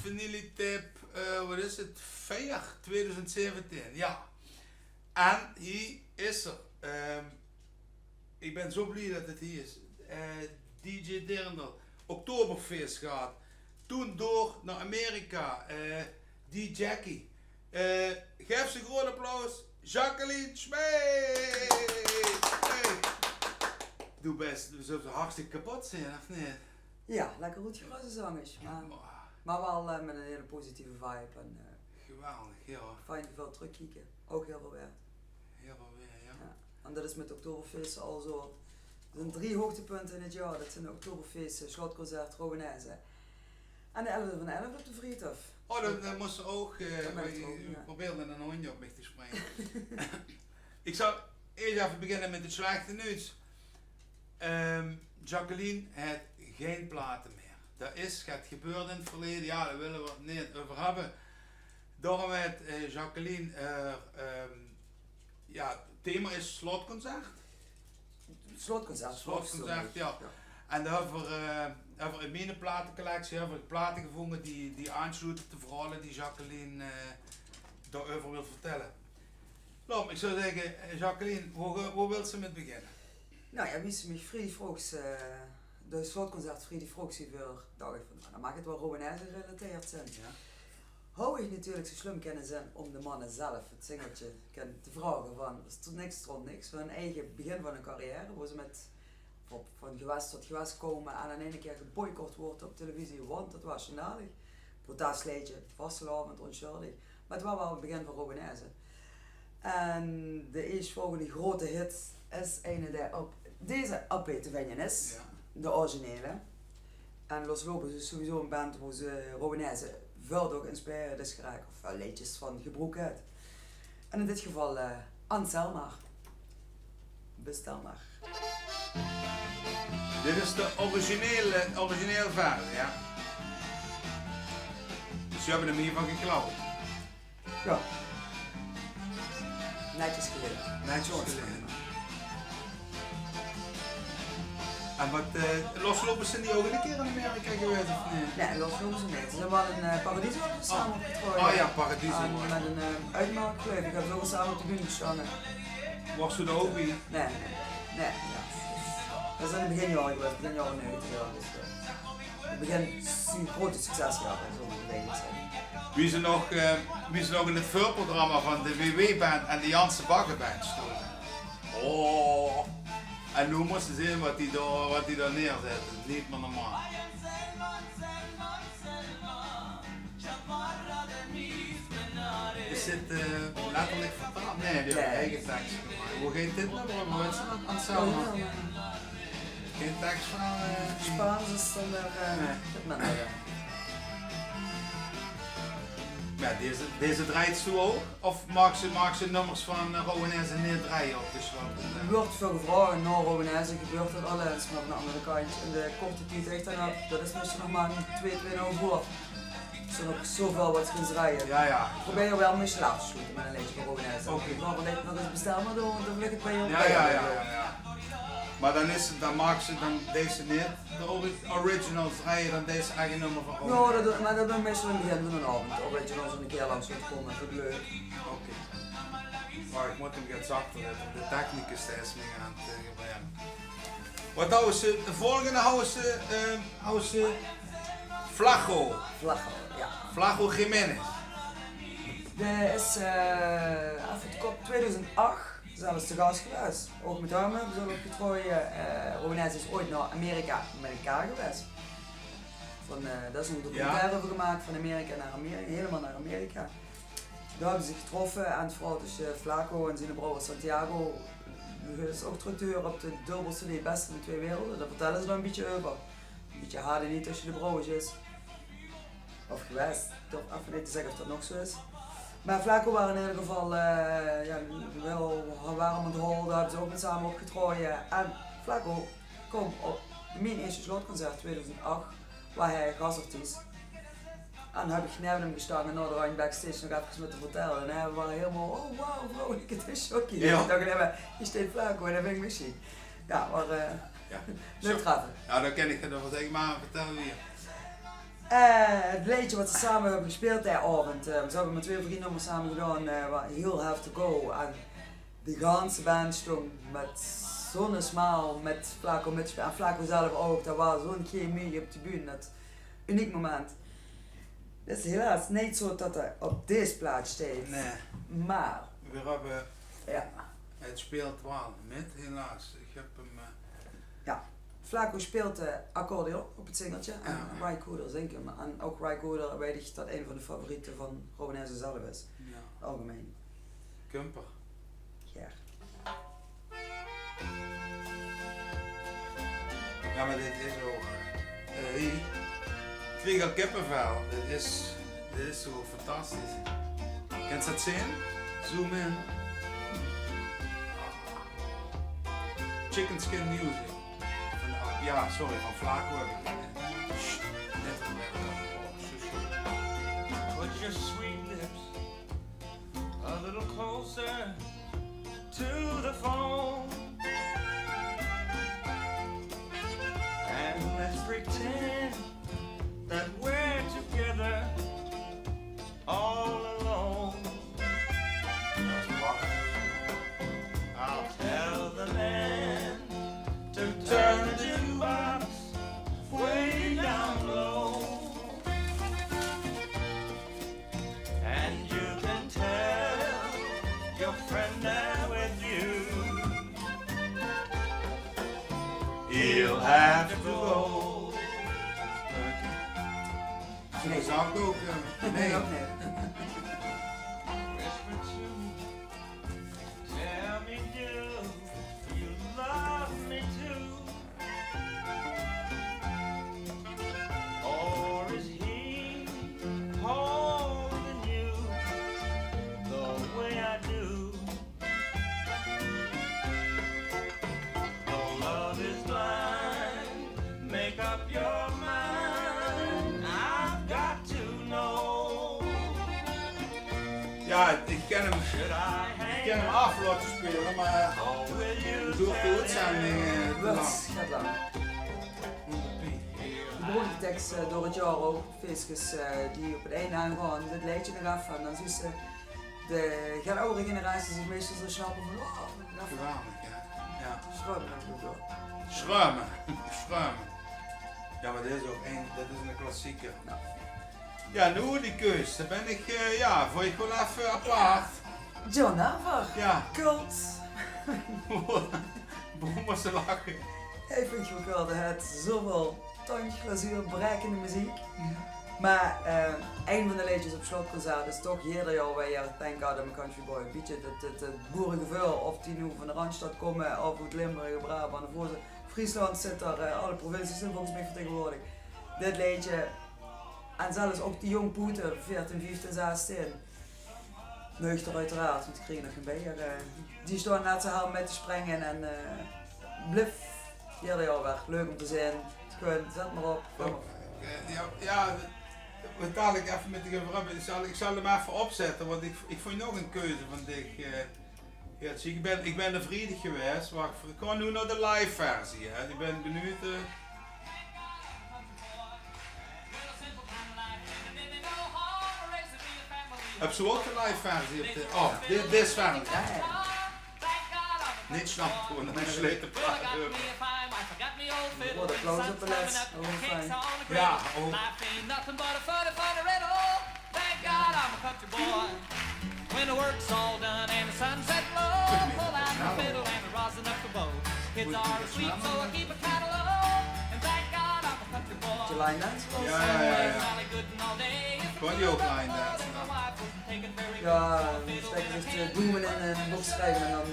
Vanillitip, wat is het? 4 2017, ja. En hier is er. Ik ben zo blij dat het hier is. DJ Dirndl, Oktoberfeest gaat. Toen door naar Amerika. Die Jackie. Geef ze een groot applaus. Jacqueline Schmeed. Hey. Doe best, we zullen hartstikke kapot zijn, of niet? Ja, lekker goed gewassen zangers. Maar wel met een hele positieve vibe. En, geweldig, ja. Fijn veel terugkijken. Ook heel veel waard. Heel veel weer, ja. En dat is met Oktoberfeest al zo. Er zijn 3 hoogtepunten in het jaar. Dat zijn de Oktoberfeest, Slotconcert, Rowenaise. En de 11e van 11 op de Vriethof. Oh, dat moest ze ook. Probeerde een hondje op mij te springen. Ik zal eerst even beginnen met het slechte nieuws. Jacqueline heeft geen platen meer. Dat is, gaat gebeuren in het verleden, ja, daar willen we het niet over hebben. Daarom heeft Jacqueline, ja, het thema is slotconcert. Slotconcert, ja. En daar hebben we in mijn platencollectie hebben we platen gevonden die aansluiten op de verhalen die Jacqueline daarover wil vertellen. Nou, ik zou zeggen, Jacqueline, waar wil ze met beginnen? Nou ja, wie ze mij vrij vroeg, de slotconcert vrij vroeg ze weer, dacht ik van, nou, dan mag het wel Rowenaise gerelateerd zijn. Ja. Hou ik natuurlijk zo slim kunnen zijn om de mannen zelf, het singeltje, te vragen van, er is niks rond niks, van hun eigen begin van hun carrière, waar ze met van gewest tot gewest komen en aan ene keer geboycott wordt op televisie, want dat was genadig. Protestleedje, vastelavond, onschuldig, maar het was wel het begin van Rowenaise. En de eerstvolgende grote hit is een die op deze LP te vinden is, ja. De originele. En Los Lobos is sowieso een band waar ze Rowenaise veel door geïnspireerd is geraakt, of wel liedjes van gebruikt uit. En in dit geval Ansel maar. Bestel maar. Dit is de originele versie, ja. Dus je hebben hem hiervan geklauwd? Ja. Netjes geleden. Netjes geleden. En wat, Los Lobos zijn die ook een keer in Amerika geweest of niet? Nee, Los Lobos niet. Ze hebben wel een Paradiso samen opgetreden. Oh ja, Paradiso. En met een uitmaakclub. Ik heb zo samen op de bühne gestaan. Was ze er ook bij? Nee. Ja. Dat is in het beginjaren geweest, begin jaren 90. Ja, dus, het begin een grote succes gehad, zo moet ik zeggen. Wie is nog in het voorprogramma van de WW-band en de Janse Bagger-band stonden? Oh! En nu moesten ze zien wat die daar neerzetten. Niet meer normaal. Is dit letterlijk vertaald? Nee, die hebben eigen tekst gemaakt. Hoe heet dit nummer? Hoe is dat aan het samen? Geen tekst van... Spaans is dan weer... Ja, deze draait zo ook? Of maakt ze nummers van Rowenaise niet draaien op de slot? Er wordt veel gevraagd naar Rowenaise, gebeurt dat alles, maar aan de andere kant, in de korte tijd echt dan op, dat is misschien nog maar 2,5 uur. Er is nog zoveel wat ze kunnen draaien. Ja. Ik probeer je wel misschien af te sluiten met een liedje van Rowenaise. Oké. Maar dan nog eens bestel maar door, dan ligt het bij je. Ja. Maar dan maakt ze dan deze niet, de originals draaien dan deze eigen nummer van Rowenaise? Ja, maar dat doen we meestal in het begin van een avond. De originals een keer langs moeten komen, dat is leuk. Oké. Maar ik moet hem gaan zachter hebben, de technicus steeds meer aan het gebruiken. Wat houden ze, de volgende houden ze Flaco, ja. Flaco Jiménez. Dat is even de kop 2008. Zelfs te gast geweest, ook met hem. We zijn opgetrooid. Rowenaise is ooit naar Amerika met elkaar geweest. Daar is een documentaire over gemaakt van Amerika naar Amerika, helemaal naar Amerika. Daar hebben ze zich getroffen en vooral tussen Flaco en zijn broer Santiago. Dat is ook terug te horen op de dubbel CD Beste van de Twee Werelden. Daar vertellen ze dan een beetje over. Een beetje harde niet tussen de broertjes. Of geweest, ik durf even niet te zeggen of dat nog zo is. Maar Flaco waren in ieder geval wel warm aan het hol, daar hebben ze ook met samen opgetrooid. En Flaco kwam op mijn eerste slotconcert 2008, waar hij gastartiest. En dan heb ik naast hem gestaan en naar de rand backstage nog even met te vertellen. En hij was helemaal, oh wauw vrolijk, het is shocking. Ja. Ik dacht, hier staat Flaco en dat vind ik misschien. Ja, maar leuk graven. Ja, dan ken ik het nog wel zeggen, maar vertel hier. Het liedje wat ze samen hebben gespeeld die avond. Ze hebben met 2 of 3 nummers samen gedaan, waar Heel Have To Go. En de ganse band stond met zo'n smaal, met Flaco metspelen. En Flaco zelf ook, dat was zo'n chemie op de bühne. Dat uniek moment. Het is helaas niet zo dat hij op deze plaats staat. Nee. Maar, We hebben... ja. Het speelt wel met, helaas. Ik heb hem... Flaco speelt accordeon op het singeltje en Ja. Ry Cooder zingt hem. En ook Ry Cooder weet ik dat een van de favorieten van Rowanese zelf is, Ja. algemeen. Kumper. Ja. Ja, maar dit is ook... hier. Ik kreeg al kippenvel. Dit is zo fantastisch. Kent je dat zien? Zoom in. Chicken Skin Music. Ja, sorry, van Flaco heb ik net Put your sweet lips a little closer to the phone, and let's pretend that we're together all alone. I'll tell the man to turn the jukebox way down low, and you can tell your friend there with you, he'll have to go. Zo'n zak ook. Nee. Ook niet. Whisper to me, tell me, do you love me too? Or is he holding you the way I do? Though love is blind, make up your mind, I've got to know. Ja, ik ken hem. Should I Ik ken hang hem af laten spelen, maar or will you door de tell uitzending him? te lang. Dat gaat lang. De beroemde door het jaar ook, feestjes die op het einde aangaan, dit liedje nog af en dan zien ze de geen oudere generatie zich meestal zo snappen van oh, Geweldig, ja. Ja. schroeven natuurlijk door. Schruimen. Schruimen. Ja, maar dit is ook dit is een klassieker. Nou. Ja, nu die keus. Daar ben ik, voor je gewoon even apart. John Navar, Ja, cult. begon ze lachen. Ik vind je ook wel het zoveel tandje glazuur bereikende muziek. Maar een van de liedjes op slotconcert is toch ieder jaar weer Thank God I'm a Country Boy. Een beetje het boerengevoel, of die nu van de Randstad komen, of uit Limburg, Brabant, of Friesland zit daar, alle provincies zijn volgens mij vertegenwoordigd. Dit liedje, en zelfs ook die jong poeten, 14, 15, 16. Nuchter uiteraard, want die kregen nog geen beer. Die staan net zo hard met te springen en bluf, ieder jaar weer. Leuk om te zien. Gewoon, zet maar op. Kom op. Ja, we dadelijk even met de gevraagd. Ik zal hem even opzetten, want ik vond nog een keuze van dit. Ja, zie, ik ben er vredig geweest. Wacht, ik ga nu naar de live versie. Hè. Ik ben benieuwd. Heb ze ook de live versie op de... Oh, dit is versie. Ja, ja. Niet snap gewoon, een sleten praten. Wat een close op de les. Oh, fijn. Ja, oh. When the work's all done and the sunset low, pull out the fiddle and the rosin up the bow. Kids are asleep, so I keep a catalog. And thank God I'm a country boy. Heb je line dance? Ja. Sally Gooden all day. Kon je ook line dance? My wife wouldn't take it very Ja, dan steek je dus bloemen in een box schrijven en dan...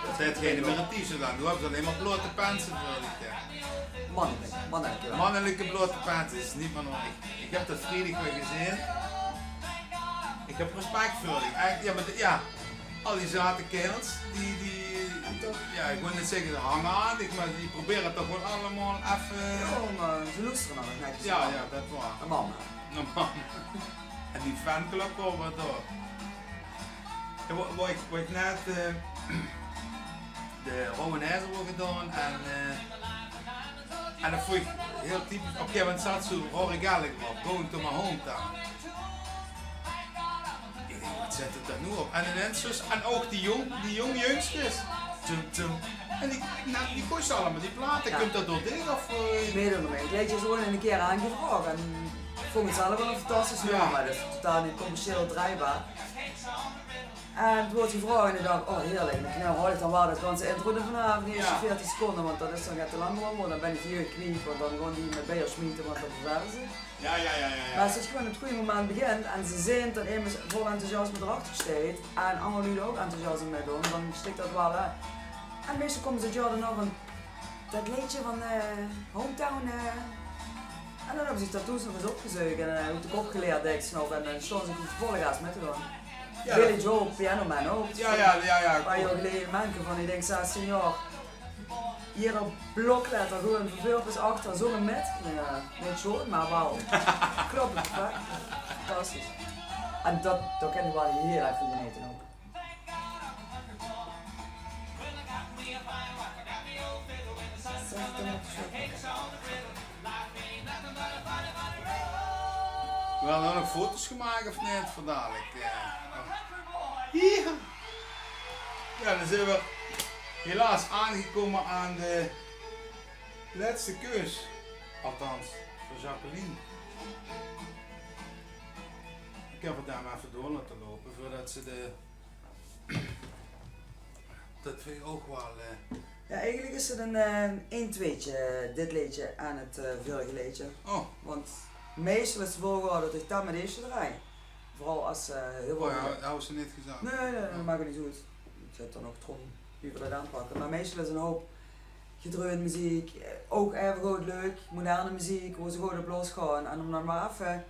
Dat zijn hetgene met een t-shirt aan. Nu hebben ze alleen maar blote pansen voor die Mannelijk, ja. Mannelijke blote pansen is niet meer nog. Ik heb dat vredig weer gezien. Ik heb respect voor die. Ja, maar ja, al die zate kerels, ja, ik wil niet zeggen ze hangen aan, maar die proberen toch gewoon allemaal even... Oh, maar ze loesteren nou nog netjes. Ja, dat is waar. Een man. Normaal. En die fanclub komt wat door. Ja, wat ik net de Rowanese wordt gedaan en dat vond ik heel typisch. Op een gegeven moment zat zo Rory Gallagher op, Going to My Hometown. Ik denk, wat zet het daar nu op? En ineens dus, en ook die jong jongsters. En die kosten allemaal die platen. Ja. Komt dat door dit of? Meedoen ermee. Het liedje is gewoon een keer aangevraagd en ik vond het zelf wel een fantastisch nummer, Ja. maar dat is totaal niet commercieel draaibaar. En toen wordt gevraagd en ik dacht, oh heerlijk, nou hoor ik dan wel dat ganse intro er vanavond, die eerste 40 seconden, want dat is dan net te lang geworden, dan ben ik hier gekniet, want dan gewoon die met beer smieten, want dat vervelden ze. Ja. Maar als het gewoon op het goede moment begint en ze zijn dan even vol enthousiasme erachter gesteed en allemaal nu ook enthousiasme mee doen, dan stikt dat wel uit. En meestal komen ze Jordan nog van dat liedje van Hometown. En dan hebben ze zich tattoos nog eens opgezogen en hoe ik opgeleerd denk ik snel en dan stonden ze volle gas met te doen. Ja, Billy Joel, Piano Man ook. Ja. Een paar jaar geleden mensen van die denkt 16 jaar. Hier op blokletter gewoon verveeld is achter zongen met. Ja, niet zo, maar wel. Klopt, perfect. Fantastisch. En dat kan ik wel heel erg van genieten ook. We hadden ook nog foto's gemaakt of niet voor dadelijk. Ja. Ja, dan zijn we helaas aangekomen aan de laatste keus. Althans, voor Jacqueline. Ik heb het daar maar even door laten lopen voordat ze dat vind ik ook wel. Ja, eigenlijk is het een 1-2'tje, dit liedje aan het vorige liedje. Oh, Want meestal is het volgorde dat ik dat met deze draai. Vooral als heel veel... oh ja, dat hebben ze niet gezegd. Nee, dat maakt het niet goed. Ik zet dan ook trom wie we dat aanpakken. Maar meestal is een hoop gedreund muziek, ook even goed leuk, moderne muziek, waar ze gewoon op los gaan. En om dan maar even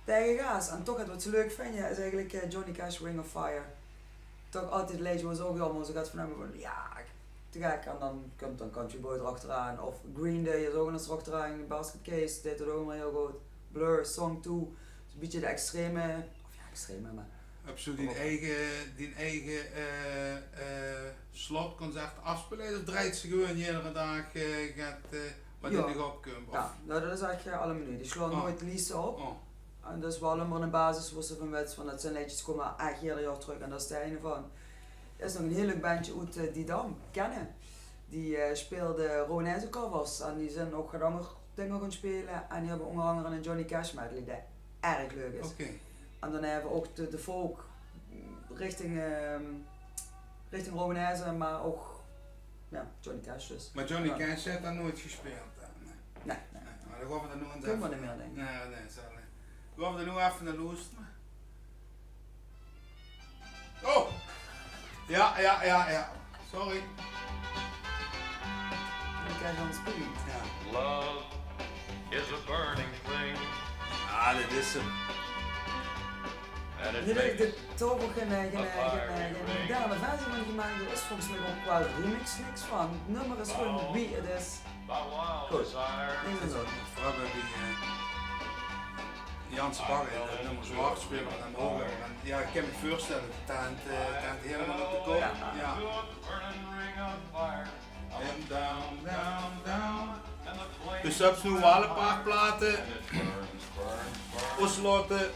tegen gas. En toch het wat ze leuk vinden is eigenlijk Johnny Cash, Ring of Fire. Toch altijd een liedje waar ze ook allemaal zo gaat van hem van ja, te gek. En dan komt dan Country Boy erachteraan. Of Green Day is ook nog eens erachteraan. Basket Case deed het ook maar heel goed. Blur, Song 2. Dus een beetje de extreme, of ja extreme maar. Heb je die eigen slotconcert afspelen of draait ze gewoon iedere dag wat Ja. in de opkomt? Ja, nou dat is eigenlijk alle menu. Die slaan nooit de liefste op. Oh. En dat is wel allemaal een basis waar ze van weten van dat zijn liedjes komen echt ieder jaar terug en dat is de ene van. Er is nog een heel leuk bandje uit Didam, kennen. Die speelde Rowanese covers en die zijn ook gedammer dingen gaan spelen en die hebben onder andere een Johnny Cash medley die erg leuk is. Oké. En dan hebben we ook de folk richting Rowanese, maar ook ja, Johnny Cash dus. Maar Johnny Ja. Cash heeft dat nooit gespeeld. Nee. Nee. Maar dan gaan we er nu eens Kunnen we even. niet meer denken. Nee, zal niet. Gaan we er nu even naar luisteren. Oh! Ja. Sorry. Johnny Cash on speed. Ja. Love is a burning thing, Ah, dit is hem. and it Hier heb ik makes er toch ook geen moderne versie van gemaakt. Er is volgens mij ook qua remix niks van. Het nummer is gewoon wie het is. by wild Goed. desire. Denk het ook. Vooral bij die Janse Barre, dat nummer zo hard spelen met hem hoger. En ja, ik kan me voorstellen, het tent helemaal op de kop. Ja. Ja. To a burning ring of fire. En down. And the flame Dus dat is nu wel een paar platen, burns. osloten, The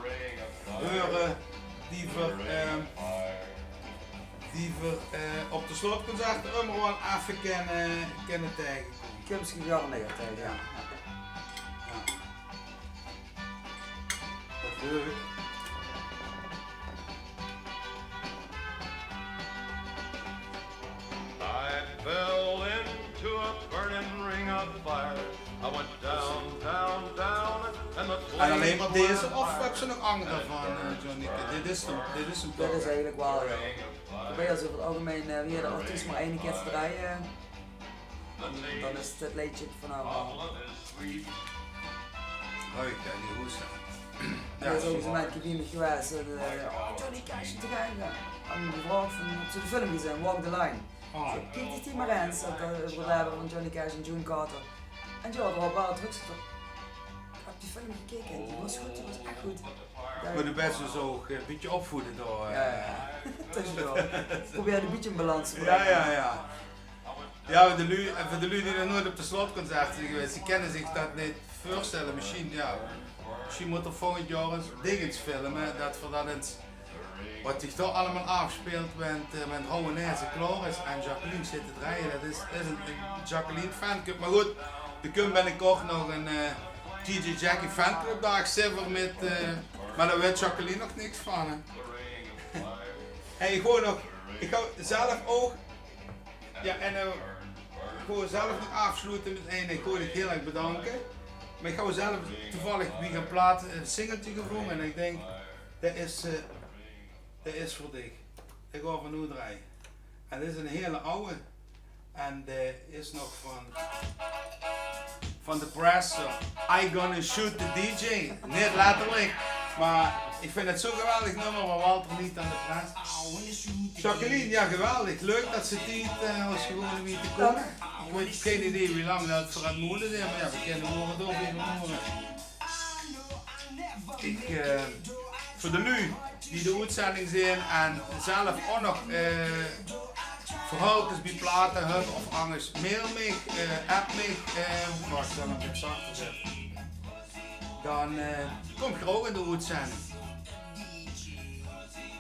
ring of fire. heuren, die we op de slotconcerten allemaal wel even kennen tegenkomen. Ik heb misschien gegarandeerd tegen. Ja. Dat leuk. I fell into a burning ring of fire. I went down, and the En flame alleen maar of deze my of fire. heb ze nog andere van Johnny? Dit is hem Dat toch? is eigenlijk wel, ja. Ring of fire. Probeer ze over het algemeen weer de artiest maar één keer te draaien. Dan is het liedje vanavond. Love is sweet. Hoi, kijk die hoes. Ja, zo is een beetje bij me geweest. En, Johnny Cash te kijken. En die vrouw van de film gezien, Walk the Line. Oh, Kijk die team maar eens, dat we hebben van Johnny Cash en June Carter. En ja, er was wel druk zitten. Ik heb die film gekeken, die was goed, die was echt goed. maar de best dus ook een beetje opvoeden door. Ja. Tussendoor. Probeer een beetje een balans te Ja. I went Ja, voor de lui die nog nooit op de slotconcert zijn geweest, die kennen zich dat niet voorstellen. Misschien moet er volgend jaar eens dingetjes filmen, dat voor dat het, wat zich toch allemaal afspeelt met Rowanese klaar is en Jacqueline zit te draaien. Dat is een Jacqueline fanclub. Maar goed, er komt binnenkort nog een DJ Jackie fanclub dag zitten met, maar daar weet Jacqueline nog niks van. Hè. Hey, ik ga zelf ook, ja en ik ga zelf nog afsluiten met één. Ik wil je heel erg bedanken. Maar ik ga zelf toevallig wie gaan platen een singeltje gevonden en ik denk, dat is voor dich. Ik ga van nu draaien. En dit is een hele oude. En dit is nog van The Press. I Gonna Shoot the DJ. Niet letterlijk. Maar ik vind het zo'n geweldig nummer waar Walter niet aan de Press. Jacqueline, ja geweldig. Leuk dat ze het als gewoon wie te komen. Ik weet geen idee wie lang dat voor het moeilijk is, maar ja, we kennen horen door even horen. Voor de lui die de uitzending zien en zelf ook nog verhaaltjes bij platen hebben of anders mail me, app me, wacht dan heb ik zachter zetten. Dan kom ik er ook in de uitzending.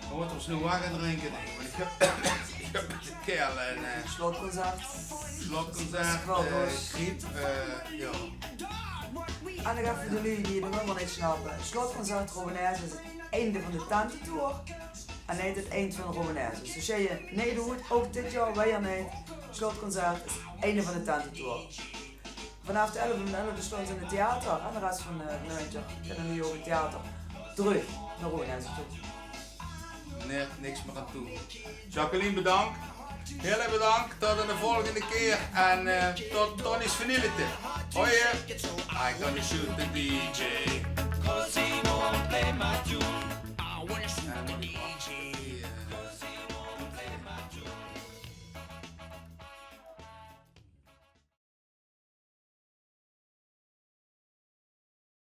Dan wordt ons nu wagen drinken, want ik heb met de kerel een Slotconcert. griep, ja. En dan even de lui die de nummer niet snappen. Slotconcert Rowanese is het einde van de tententour en niet het eind van de Rowanese. Dus als jij je nee doet, ook dit jaar wij er niet. Slotconcert is het einde van de tententour. Vanaf de 11 en 11 stond ze in het theater en de rest van de winter kunnen nu ook het theater terug naar Rowanese toe. Nee, niks meer aan toe. Jacqueline bedankt. Heel erg bedankt. Tot de volgende keer. En tot Tony's Vanillite. Hoi. I gonna shoot the DJ.